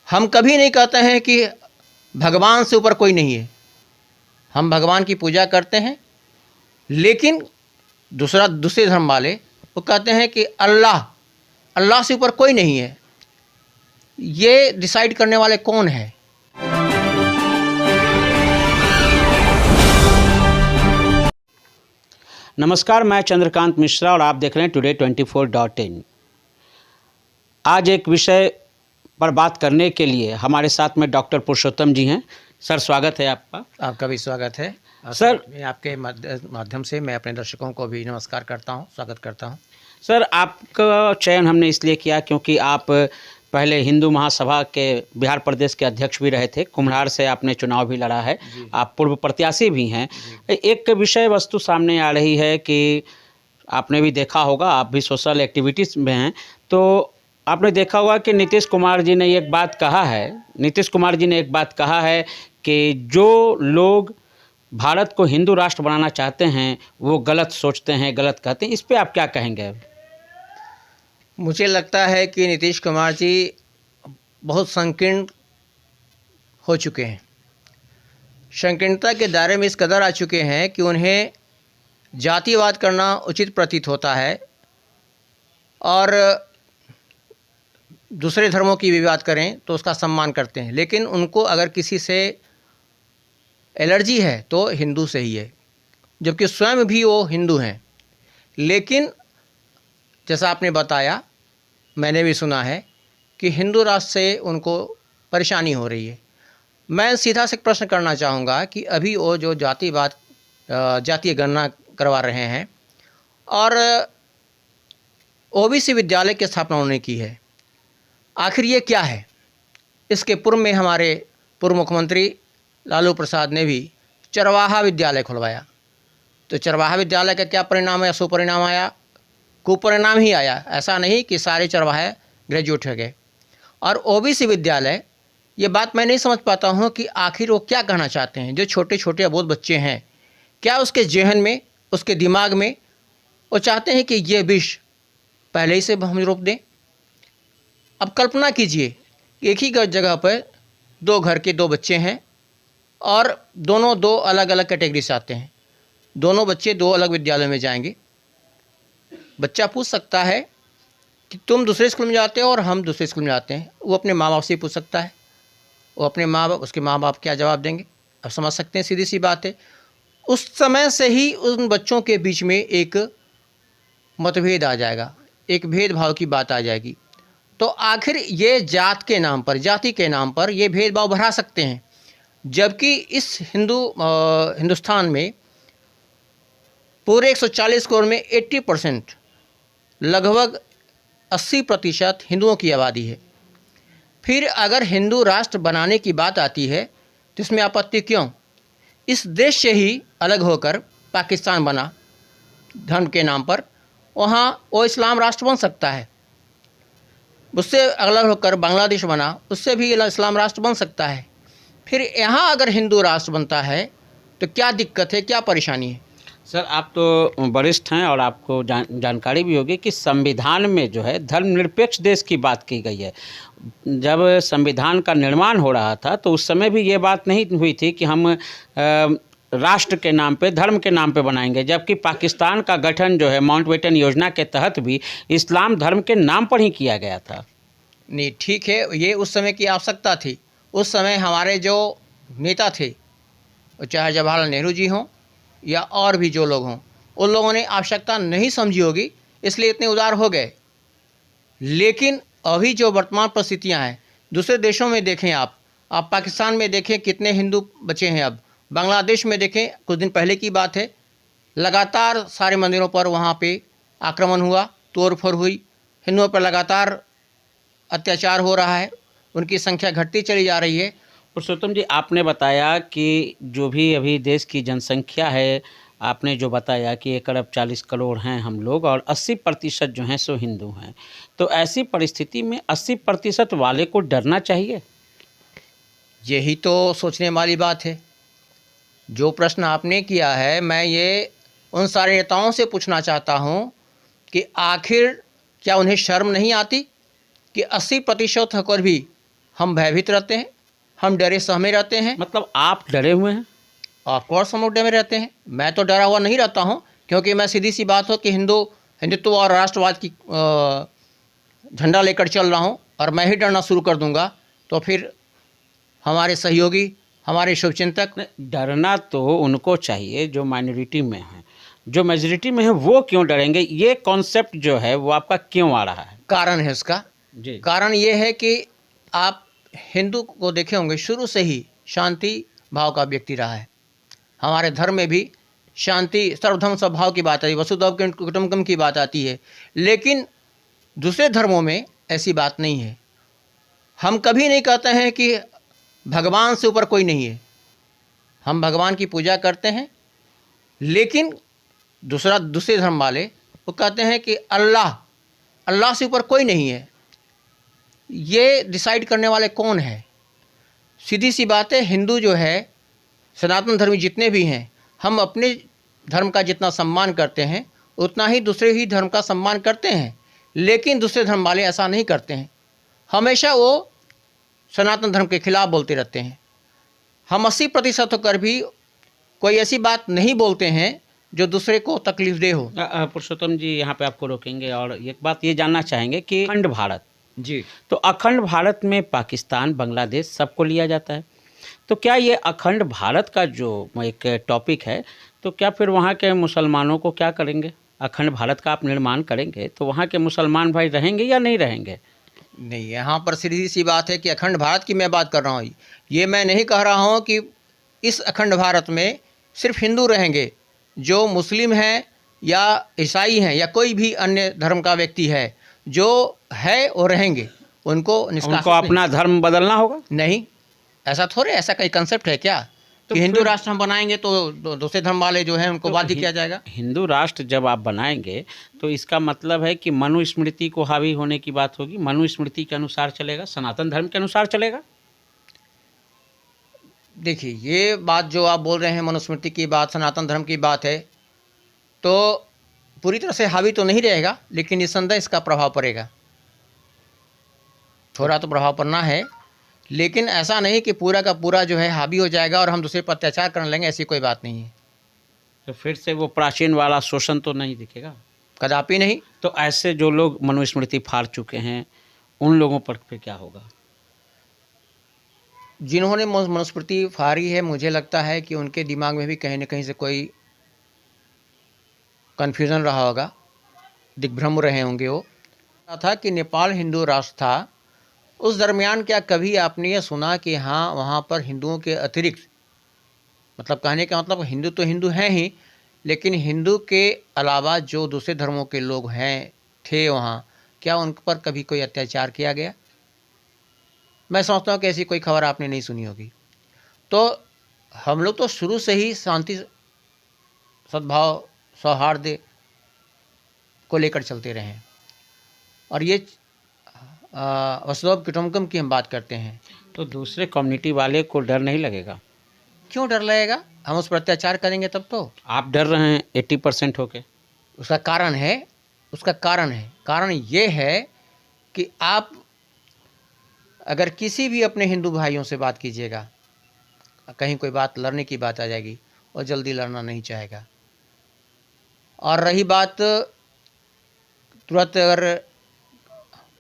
हम कभी नहीं कहते हैं कि भगवान से ऊपर कोई नहीं है। हम भगवान की पूजा करते हैं, लेकिन दूसरे धर्म वाले वो कहते हैं कि अल्लाह से ऊपर कोई नहीं है। ये डिसाइड करने वाले कौन है? नमस्कार, मैं चंद्रकांत मिश्रा और आप देख रहे हैं टुडे 24.in। आज एक विषय पर बात करने के लिए हमारे साथ में डॉक्टर पुरुषोत्तम जी हैं। सर, स्वागत है आपका। आपका भी स्वागत है सर। मैं आपके माध्यम से मैं अपने दर्शकों को भी नमस्कार करता हूं, स्वागत करता हूं। सर, आपका चयन हमने इसलिए किया क्योंकि आप पहले हिंदू महासभा के बिहार प्रदेश के अध्यक्ष भी रहे थे। कुम्हरार से आपने चुनाव भी लड़ा है, आप पूर्व प्रत्याशी भी हैं। एक विषय वस्तु सामने आ रही है कि आपने भी देखा होगा, आप भी सोशल एक्टिविटीज़ में हैं, तो आपने देखा होगा कि नीतीश कुमार जी ने एक बात कहा है कि जो लोग भारत को हिंदू राष्ट्र बनाना चाहते हैं वो गलत सोचते हैं, गलत कहते हैं। इस पे आप क्या कहेंगे? मुझे लगता है कि नीतीश कुमार जी बहुत संकीर्ण हो चुके हैं, संकीर्णता के दायरे में इस कदर आ चुके हैं कि उन्हें जातिवाद करना उचित प्रतीत होता है और दूसरे धर्मों की भी बात करें तो उसका सम्मान करते हैं, लेकिन उनको अगर किसी से एलर्जी है तो हिंदू से ही है, जबकि स्वयं भी वो हिंदू हैं। लेकिन जैसा आपने बताया, मैंने भी सुना है कि हिंदू राष्ट्र से उनको परेशानी हो रही है। मैं सीधा से प्रश्न करना चाहूँगा कि अभी वो जो जातीय गणना करवा रहे हैं और ओबीसी विद्यालय की स्थापना उन्होंने की है, आखिर ये क्या है? इसके पूर्व में हमारे पूर्व मुख्यमंत्री लालू प्रसाद ने भी चरवाहा विद्यालय खुलवाया, तो चरवाहा विद्यालय का क्या परिणाम आया? सुपरिणाम आया, कुपरिणाम ही आया। ऐसा नहीं कि सारे चरवाहे ग्रेजुएट हो गए। और ओबीसी विद्यालय, ये बात मैं नहीं समझ पाता हूँ कि आखिर वो क्या कहना चाहते हैं। जो छोटे छोटे अबोध बच्चे हैं, क्या उसके जेहन में, उसके दिमाग में वो चाहते हैं कि ये विष पहले ही से हम रोक दें? अब कल्पना कीजिए, एक ही जगह पर दो घर के दो बच्चे हैं और दोनों दो अलग अलग कैटेगरी से आते हैं। दोनों बच्चे दो अलग विद्यालय में जाएंगे। बच्चा पूछ सकता है कि तुम दूसरे स्कूल में जाते हो और हम दूसरे स्कूल में जाते हैं। वो अपने माँ बाप से पूछ सकता है, वो अपने माँ बाप, उसके माँ बाप क्या जवाब देंगे? अब समझ सकते हैं, सीधी सी बात है। उस समय से ही उन बच्चों के बीच में एक मतभेद आ जाएगा, एक भेदभाव की बात आ जाएगी। तो आखिर ये जाति के नाम पर ये भेदभाव बढ़ा सकते हैं, जबकि इस हिंदुस्तान में पूरे 140 करोड़ में 80%, लगभग 80% हिंदुओं की आबादी है। फिर अगर हिंदू राष्ट्र बनाने की बात आती है तो इसमें आपत्ति क्यों? इस देश से ही अलग होकर पाकिस्तान बना धर्म के नाम पर, वहाँ वो इस्लाम राष्ट्र बन सकता है। उससे अलग होकर बांग्लादेश बना, उससे भी इस्लाम राष्ट्र बन सकता है। फिर यहाँ अगर हिंदू राष्ट्र बनता है तो क्या दिक्कत है, क्या परेशानी है? सर, आप तो वरिष्ठ हैं और आपको जानकारी भी होगी कि संविधान में जो है धर्मनिरपेक्ष देश की बात की गई है। जब संविधान का निर्माण हो रहा था तो उस समय भी ये बात नहीं हुई थी कि हम राष्ट्र के नाम पे, धर्म के नाम पे बनाएंगे, जबकि पाकिस्तान का गठन जो है माउंटबेटन योजना के तहत भी इस्लाम धर्म के नाम पर ही किया गया था। नहीं, ठीक है, ये उस समय की आवश्यकता थी। उस समय हमारे जो नेता थे, चाहे जवाहरलाल नेहरू जी हों या और भी जो लोग हों, उन लोगों ने आवश्यकता नहीं समझी होगी, इसलिए इतने उदार हो गए। लेकिन अभी जो वर्तमान परिस्थितियां हैं, दूसरे देशों में देखें, आप पाकिस्तान में देखें कितने हिंदू बचे हैं। अब बांग्लादेश में देखें, कुछ दिन पहले की बात है, लगातार सारे मंदिरों पर वहाँ पे आक्रमण हुआ, तोड़फोड़ हुई, हिंदुओं पर लगातार अत्याचार हो रहा है, उनकी संख्या घटती चली जा रही है। पुरुषोत्तम जी, आपने बताया कि जो भी अभी देश की जनसंख्या है, आपने जो बताया कि 1 अरब 40 करोड़ हैं हम लोग और 80% जो हैं सो हिंदू हैं, तो ऐसी परिस्थिति में 80% वाले को डरना चाहिए? यही तो सोचने वाली बात है। जो प्रश्न आपने किया है, मैं ये उन सारे नेताओं से पूछना चाहता हूँ कि आखिर क्या उन्हें शर्म नहीं आती कि 80% होकर भी हम भयभीत रहते हैं, हम डरे सहमे रहते हैं। मतलब आप डरे हुए हैं? ऑफ कोर्स हम लोग डरे रहते हैं। मैं तो डरा हुआ नहीं रहता हूँ, क्योंकि मैं सीधी सी बात हो कि हिंदुत्व और राष्ट्रवाद की झंडा लेकर चल रहा हूँ, और मैं ही डरना शुरू कर दूंगा तो फिर हमारे सहयोगी, हमारे शुभचिंतक। डरना तो उनको चाहिए जो माइनॉरिटी में हैं, जो मेजॉरिटी में है वो क्यों डरेंगे? ये कॉन्सेप्ट जो है वो आपका क्यों आ रहा है? कारण है उसका। जी। कारण ये है कि आप हिंदू को देखे होंगे, शुरू से ही शांति भाव का व्यक्ति रहा है। हमारे धर्म में भी शांति, सर्वधर्म स्वभाव की बात आती है, वसुधैव कुटुंबकम की बात आती है। लेकिन दूसरे धर्मों में ऐसी बात नहीं है। हम कभी नहीं कहते हैं कि भगवान से ऊपर कोई नहीं है। हम भगवान की पूजा करते हैं, लेकिन दूसरे धर्म वाले वो कहते हैं कि अल्लाह से ऊपर कोई नहीं है। ये डिसाइड करने वाले कौन है? सीधी सी बात है, हिंदू जो है, सनातन धर्मी जितने भी हैं, हम अपने धर्म का जितना सम्मान करते हैं उतना ही दूसरे ही धर्म का सम्मान करते हैं। लेकिन दूसरे धर्म वाले ऐसा नहीं करते हैं। हमेशा वो सनातन धर्म के खिलाफ बोलते रहते हैं। हम 80% होकर भी कोई ऐसी बात नहीं बोलते हैं जो दूसरे को तकलीफ दे हो। पुरुषोत्तम जी, यहाँ पे आपको रोकेंगे और एक बात ये जानना चाहेंगे कि अखंड भारत, जी, तो अखंड भारत में पाकिस्तान, बांग्लादेश सबको लिया जाता है। तो क्या ये अखंड भारत का जो एक टॉपिक है, तो क्या फिर वहाँ के मुसलमानों को क्या करेंगे? अखंड भारत का आप निर्माण करेंगे तो वहाँ के मुसलमान भाई रहेंगे या नहीं रहेंगे? नहीं, यहाँ पर सीधी सी बात है कि अखंड भारत की मैं बात कर रहा हूँ। ये मैं नहीं कह रहा हूँ कि इस अखंड भारत में सिर्फ हिंदू रहेंगे। जो मुस्लिम हैं या ईसाई हैं या कोई भी अन्य धर्म का व्यक्ति है जो है वो रहेंगे। उनको अपना धर्म बदलना होगा? नहीं, ऐसा थोड़े, ऐसा कोई कंसेप्ट है क्या तो कि हिंदू राष्ट्र हम बनाएंगे तो दूसरे धर्म वाले जो हैं उनको बाध्य किया जाएगा? हिंदू राष्ट्र जब आप बनाएंगे तो इसका मतलब है कि मनुस्मृति को हावी होने की बात होगी। मनुस्मृति के अनुसार चलेगा, सनातन धर्म के अनुसार चलेगा। देखिए, ये बात जो आप बोल रहे हैं, मनुस्मृति की बात, सनातन धर्म की बात है, तो पूरी तरह से हावी तो नहीं रहेगा, लेकिन निस्संदेह इसका प्रभाव पड़ेगा। थोड़ा तो प्रभाव पड़ना है, लेकिन ऐसा नहीं कि पूरा का पूरा जो है हावी हो जाएगा और हम दूसरे पर अत्याचार करने लगेंगे, ऐसी कोई बात नहीं है। तो फिर से वो प्राचीन वाला शोषण तो नहीं दिखेगा? कदापि नहीं। तो ऐसे जो लोग मनुस्मृति फाड़ चुके हैं उन लोगों पर फिर क्या होगा? जिन्होंने मनुस्मृति फाड़ी है, मुझे लगता है कि उनके दिमाग में भी कहीं न कहीं से कोई कन्फ्यूज़न रहा होगा, दिग्भ्रम रहे होंगे। वो था कि नेपाल हिंदू राष्ट्र था, उस दरमियान क्या कभी आपने ये सुना कि हाँ वहाँ पर हिंदुओं के अतिरिक्त, मतलब कहने का मतलब हिंदू तो हिंदू हैं ही, लेकिन हिंदू के अलावा जो दूसरे धर्मों के लोग हैं थे वहाँ, क्या उन पर कभी कोई अत्याचार किया गया? मैं समझता हूँ कि ऐसी कोई खबर आपने नहीं सुनी होगी। तो हम लोग तो शुरू से ही शांति, सद्भाव, सौहार्द को लेकर चलते रहे हैं। और ये वसुधैव कुटुंबकम की हम बात करते हैं, तो दूसरे कम्युनिटी वाले को डर नहीं लगेगा? क्यों डर लगेगा? हम उस पर अत्याचार करेंगे तब तो। आप डर रहे हैं 80% होके। उसका कारण है, कारण ये है कि आप अगर किसी भी अपने हिंदू भाइयों से बात कीजिएगा, कहीं कोई बात लड़ने की बात आ जाएगी, और जल्दी लड़ना नहीं चाहेगा। और रही बात तुरंत अगर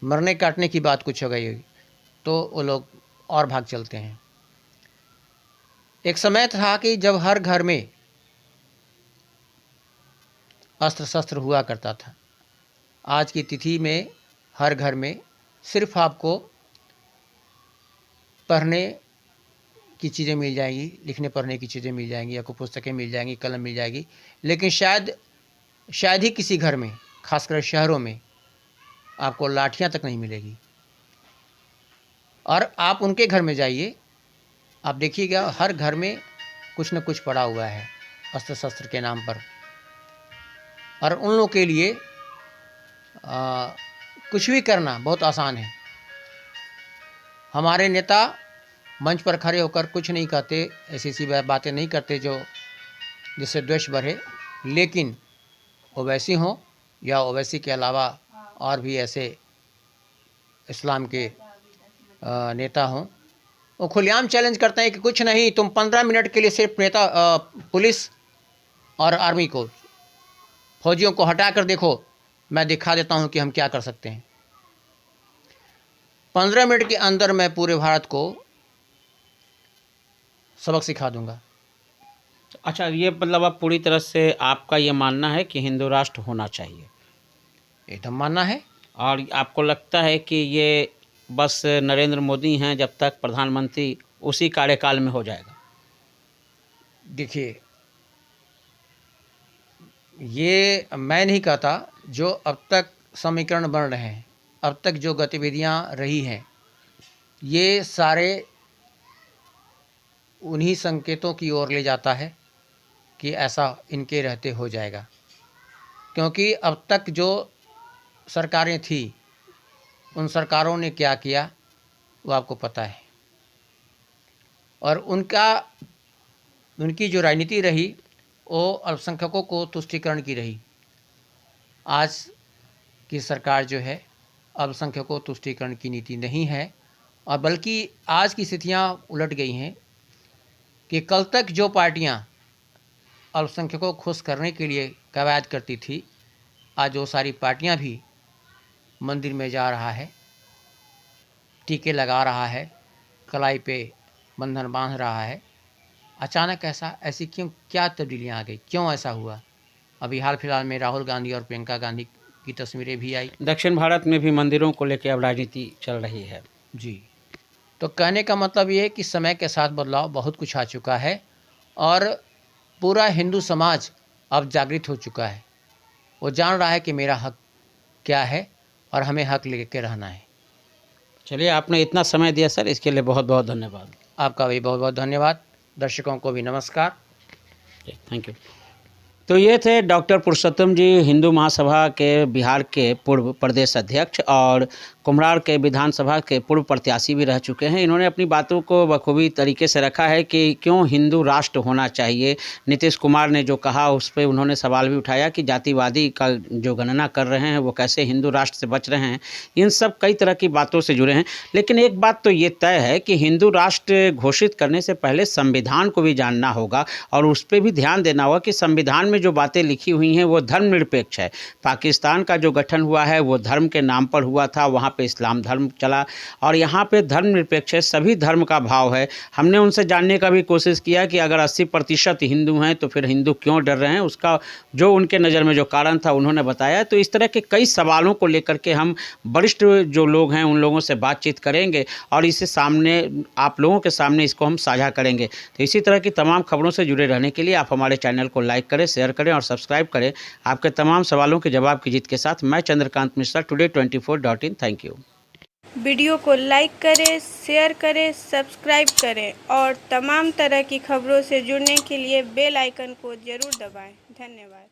मरने काटने की बात कुछ हो गई तो वो लोग और भाग चलते हैं। एक समय था कि जब हर घर में अस्त्र शस्त्र हुआ करता था। आज की तिथि में हर घर में सिर्फ आपको पढ़ने की चीज़ें मिल जाएंगी, लिखने पढ़ने की चीज़ें मिल जाएंगी, आपको पुस्तकें मिल जाएंगी, कलम मिल जाएगी, लेकिन शायद ही किसी घर में, खासकर शहरों में, आपको लाठियाँ तक नहीं मिलेगी। और आप उनके घर में जाइए, आप देखिएगा हर घर में कुछ न कुछ पड़ा हुआ है अस्त्र शस्त्र के नाम पर। और उन लोगों के लिए कुछ भी करना बहुत आसान है। हमारे नेता मंच पर खड़े होकर कुछ नहीं कहते, ऐसी बातें नहीं करते जो जिससे द्वेष बढ़े, लेकिन ओवैसी हों या ओवैसी के अलावा और भी ऐसे इस्लाम के नेता हों, वो खुलेआम चैलेंज करते हैं कि कुछ नहीं, तुम 15 मिनट के लिए सिर्फ पुलिस और आर्मी को, फौजियों को हटा कर देखो, मैं दिखा देता हूं कि हम क्या कर सकते हैं। 15 मिनट के अंदर मैं पूरे भारत को सबक सिखा दूंगा। अच्छा, ये मतलब अब पूरी तरह से आपका ये मानना है कि हिंदू राष्ट्र होना चाहिए? एकदम मानना है। और आपको लगता है कि ये बस नरेंद्र मोदी हैं जब तक प्रधानमंत्री, उसी कार्यकाल में हो जाएगा? देखिए, ये मैं नहीं कहता, जो अब तक समीकरण बन रहे हैं, अब तक जो गतिविधियां रही हैं, ये सारे उन्हीं संकेतों की ओर ले जाता है कि ऐसा इनके रहते हो जाएगा। क्योंकि अब तक जो सरकारें थी, उन सरकारों ने क्या किया वो आपको पता है, और उनकी जो राजनीति रही वो अल्पसंख्यकों को तुष्टीकरण की रही। आज की सरकार जो है, अल्पसंख्यकों को तुष्टीकरण की नीति नहीं है, और बल्कि आज की स्थितियां उलट गई हैं कि कल तक जो पार्टियां अल्पसंख्यकों को खुश करने के लिए कवायद करती थी, आज वो सारी पार्टियां भी मंदिर में जा रहा है, टीके लगा रहा है, कलाई पे बंधन बांध रहा है। अचानक ऐसी क्या तब्दीलियां आ गई, क्यों ऐसा हुआ? अभी हाल फिलहाल में राहुल गांधी और प्रियंका गांधी की तस्वीरें भी आई। दक्षिण भारत में भी मंदिरों को लेकर अब राजनीति चल रही है। जी, तो कहने का मतलब ये है कि समय के साथ बदलाव बहुत कुछ आ चुका है, और पूरा हिंदू समाज अब जागृत हो चुका है। वो जान रहा है कि मेरा हक क्या है और हमें हक लेके रहना है। चलिए, आपने इतना समय दिया सर, इसके लिए बहुत बहुत धन्यवाद। आपका भी बहुत बहुत धन्यवाद। दर्शकों को भी नमस्कार। Thank you. तो ये थे डॉक्टर पुरुषोत्तम जी, हिंदू महासभा के बिहार के पूर्व प्रदेश अध्यक्ष और कुम्हरार के विधानसभा के पूर्व प्रत्याशी भी रह चुके हैं। इन्होंने अपनी बातों को बखूबी तरीके से रखा है कि क्यों हिंदू राष्ट्र होना चाहिए। नीतीश कुमार ने जो कहा उस पर उन्होंने सवाल भी उठाया कि जातिवादी का जो गणना कर रहे हैं वो कैसे हिंदू राष्ट्र से बच रहे हैं। इन सब कई तरह की बातों से जुड़े हैं, लेकिन एक बात तो ये तय है कि हिंदू राष्ट्र घोषित करने से पहले संविधान को भी जानना होगा और उस पर भी ध्यान देना होगा कि संविधान में जो बातें लिखी हुई हैं वो धर्मनिरपेक्ष है। पाकिस्तान का जो गठन हुआ है वो धर्म के नाम पर हुआ था, वहाँ पे इस्लाम धर्म चला, और यहाँ पे धर्मनिरपेक्ष है, सभी धर्म का भाव है। हमने उनसे जानने का भी कोशिश किया कि अगर 80% हिंदू हैं तो फिर हिंदू क्यों डर रहे हैं, उसका जो उनके नज़र में जो कारण था उन्होंने बताया। तो इस तरह के कई सवालों को लेकर के हम वरिष्ठ जो लोग हैं उन लोगों से बातचीत करेंगे और इसे सामने आप लोगों के सामने इसको हम साझा करेंगे। तो इसी तरह की तमाम खबरों से जुड़े रहने के लिए आप हमारे चैनल को लाइक करें, शेयर करें और सब्सक्राइब करें। आपके तमाम सवालों के जवाब की जीत के साथ मैं Chandrakant Mishra, today24.in। Thank you. Video को लाइक करें, शेयर करें, सब्सक्राइब करें और तमाम तरह की खबरों से जुड़ने के लिए बेल आइकन को ज़रूर दबाएं। धन्यवाद।